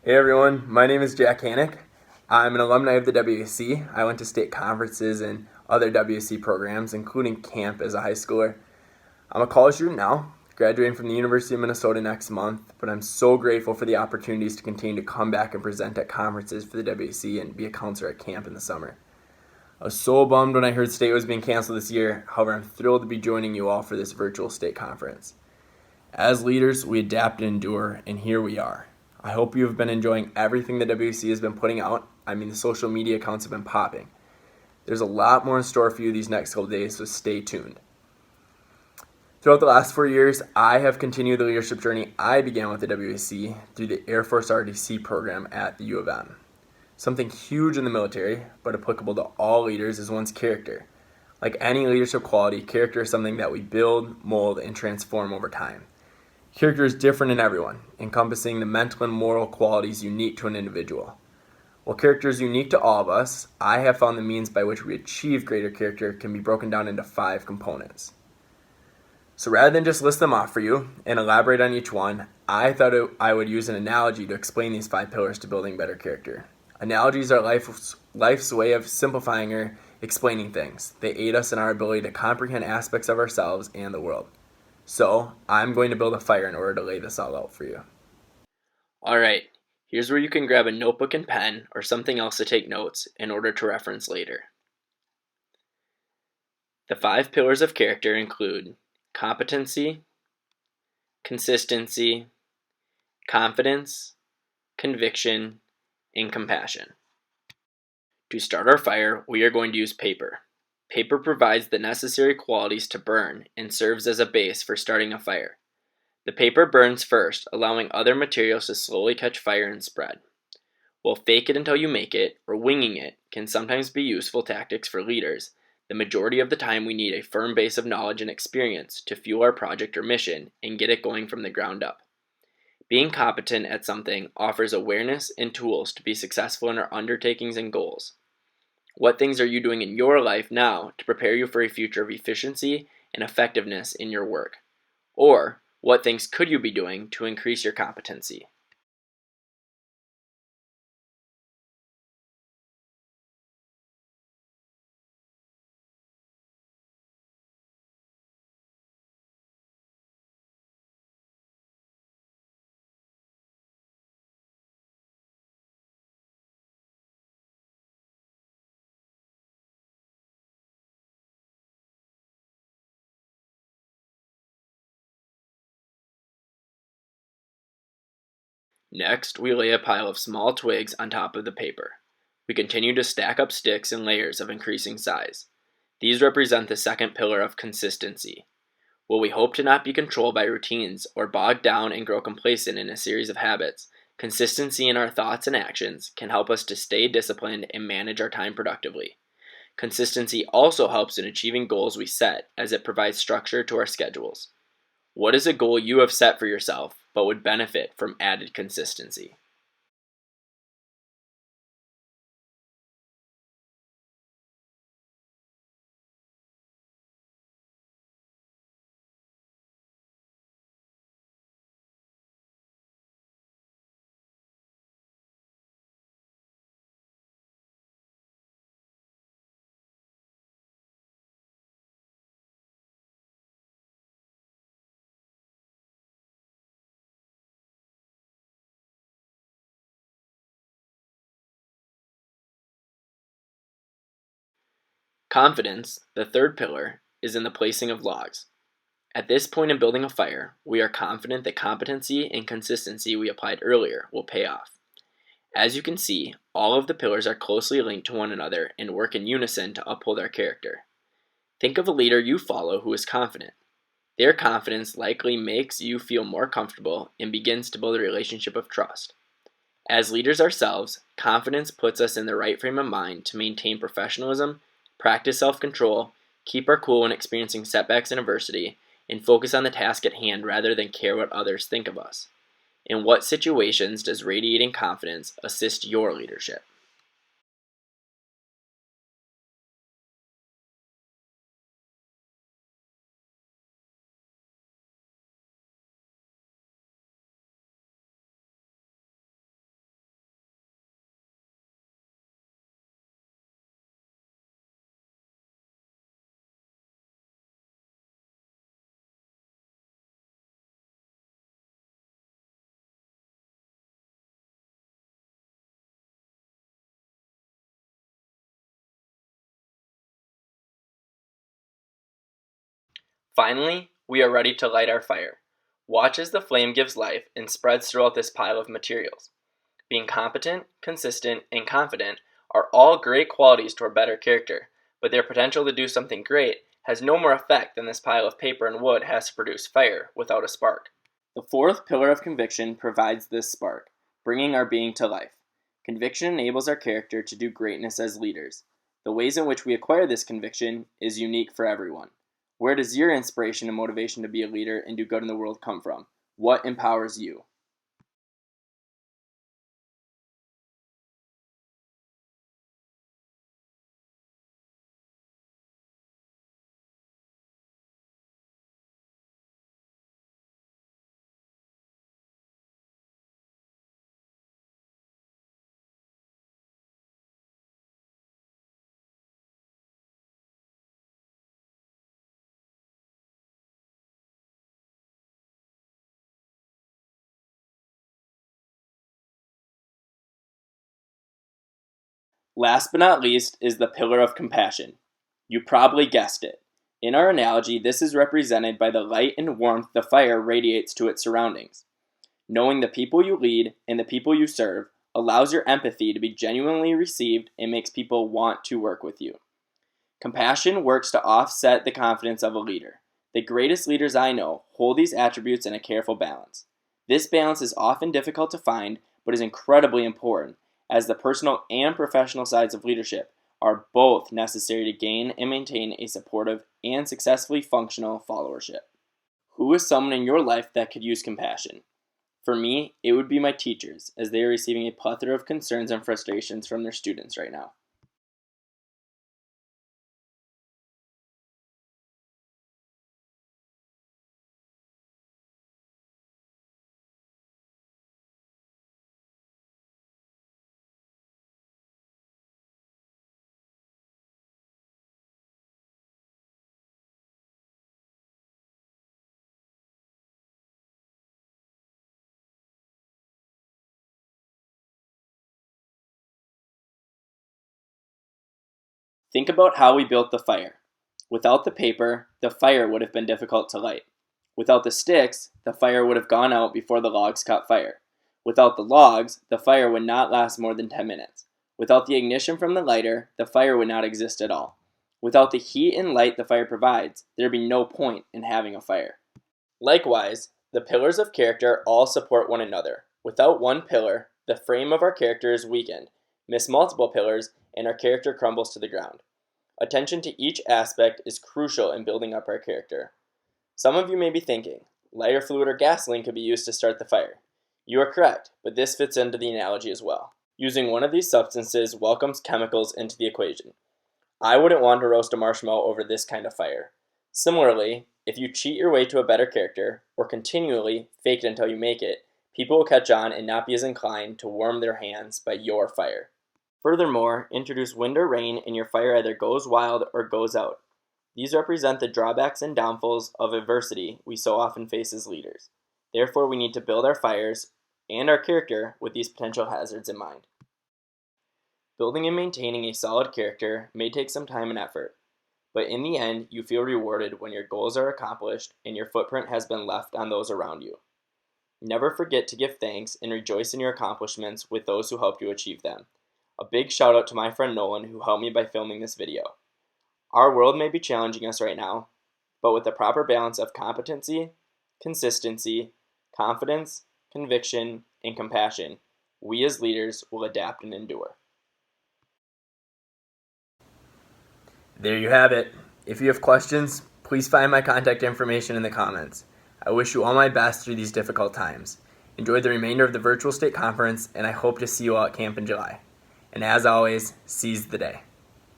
Hey everyone, my name is Jack Hannick. I'm an alumni of the WSC. I went to state conferences and other WSC programs, including camp as a high schooler. I'm a college student now, graduating from the University of Minnesota next month, but I'm so grateful for the opportunities to continue to come back and present at conferences for the WSC and be a counselor at camp in the summer. I was so bummed when I heard state was being canceled this year. However, I'm thrilled to be joining you all for this virtual state conference. As leaders, we adapt and endure, and here we are. I hope you have been enjoying everything the WC has been putting out. The social media accounts have been popping. There's a lot more in store for you these next couple days, so stay tuned. Throughout the last 4 years, I have continued the leadership journey I began with the WAC through the Air Force ROTC program at the U of M. Something huge in the military, but applicable to all leaders, is one's character. Like any leadership quality, character is something that we build, mold, and transform over time. Character is different in everyone, encompassing the mental and moral qualities unique to an individual. While character is unique to all of us, I have found the means by which we achieve greater character can be broken down into 5 components. So rather than just list them off for you and elaborate on each one, I thought I would use an analogy to explain these 5 pillars to building better character. Analogies are life's way of simplifying or explaining things. They aid us in our ability to comprehend aspects of ourselves and the world. So, I'm going to build a fire in order to lay this all out for you. Alright, here's where you can grab a notebook and pen or something else to take notes in order to reference later. The 5 pillars of character include competency, consistency, confidence, conviction, and compassion. To start our fire, we are going to use paper. Paper provides the necessary qualities to burn and serves as a base for starting a fire. The paper burns first, allowing other materials to slowly catch fire and spread. While fake it until you make it, or winging it, can sometimes be useful tactics for leaders, the majority of the time we need a firm base of knowledge and experience to fuel our project or mission and get it going from the ground up. Being competent at something offers awareness and tools to be successful in our undertakings and goals. What things are you doing in your life now to prepare you for a future of efficiency and effectiveness in your work? Or, what things could you be doing to increase your competency? Next, we lay a pile of small twigs on top of the paper. We continue to stack up sticks in layers of increasing size. These represent the second pillar of consistency. While we hope to not be controlled by routines or bogged down and grow complacent in a series of habits, consistency in our thoughts and actions can help us to stay disciplined and manage our time productively. Consistency also helps in achieving goals we set as it provides structure to our schedules. What is a goal you have set for yourself but would benefit from added consistency? Confidence, the third pillar, is in the placing of logs. At this point in building a fire, we are confident that competency and consistency we applied earlier will pay off. As you can see, all of the pillars are closely linked to one another and work in unison to uphold our character. Think of a leader you follow who is confident. Their confidence likely makes you feel more comfortable and begins to build a relationship of trust. As leaders ourselves, confidence puts us in the right frame of mind to maintain professionalism, practice self-control, keep our cool when experiencing setbacks and adversity, and focus on the task at hand rather than care what others think of us. In what situations does radiating confidence assist your leadership? Finally, we are ready to light our fire. Watch as the flame gives life and spreads throughout this pile of materials. Being competent, consistent, and confident are all great qualities toward better character, but their potential to do something great has no more effect than this pile of paper and wood has to produce fire without a spark. The fourth pillar of conviction provides this spark, bringing our being to life. Conviction enables our character to do greatness as leaders. The ways in which we acquire this conviction is unique for everyone. Where does your inspiration and motivation to be a leader and do good in the world come from? What empowers you? Last but not least is the pillar of compassion. You probably guessed it. In our analogy, this is represented by the light and warmth the fire radiates to its surroundings. Knowing the people you lead and the people you serve allows your empathy to be genuinely received and makes people want to work with you. Compassion works to offset the confidence of a leader. The greatest leaders I know hold these attributes in a careful balance. This balance is often difficult to find, but is incredibly important, as the personal and professional sides of leadership are both necessary to gain and maintain a supportive and successfully functional followership. Who is someone in your life that could use compassion? For me, it would be my teachers, as they are receiving a plethora of concerns and frustrations from their students right now. Think about how we built the fire. Without the paper, the fire would have been difficult to light. Without the sticks, the fire would have gone out before the logs caught fire. Without the logs, the fire would not last more than 10 minutes. Without the ignition from the lighter, the fire would not exist at all. Without the heat and light the fire provides, there would be no point in having a fire. Likewise, the pillars of character all support one another. Without one pillar, the frame of our character is weakened. Miss multiple pillars, and our character crumbles to the ground. Attention to each aspect is crucial in building up our character. Some of you may be thinking, lighter fluid or gasoline could be used to start the fire. You are correct, but this fits into the analogy as well. Using one of these substances welcomes chemicals into the equation. I wouldn't want to roast a marshmallow over this kind of fire. Similarly, if you cheat your way to a better character, or continually fake it until you make it, people will catch on and not be as inclined to warm their hands by your fire. Furthermore, introduce wind or rain and your fire either goes wild or goes out. These represent the drawbacks and downfalls of adversity we so often face as leaders. Therefore, we need to build our fires and our character with these potential hazards in mind. Building and maintaining a solid character may take some time and effort, but in the end, you feel rewarded when your goals are accomplished and your footprint has been left on those around you. Never forget to give thanks and rejoice in your accomplishments with those who helped you achieve them. A big shout out to my friend Nolan who helped me by filming this video. Our world may be challenging us right now, but with the proper balance of competency, consistency, confidence, conviction, and compassion, we as leaders will adapt and endure. There you have it. If you have questions, please find my contact information in the comments. I wish you all my best through these difficult times. Enjoy the remainder of the virtual state conference, and I hope to see you all at camp in July. And as always, seize the day.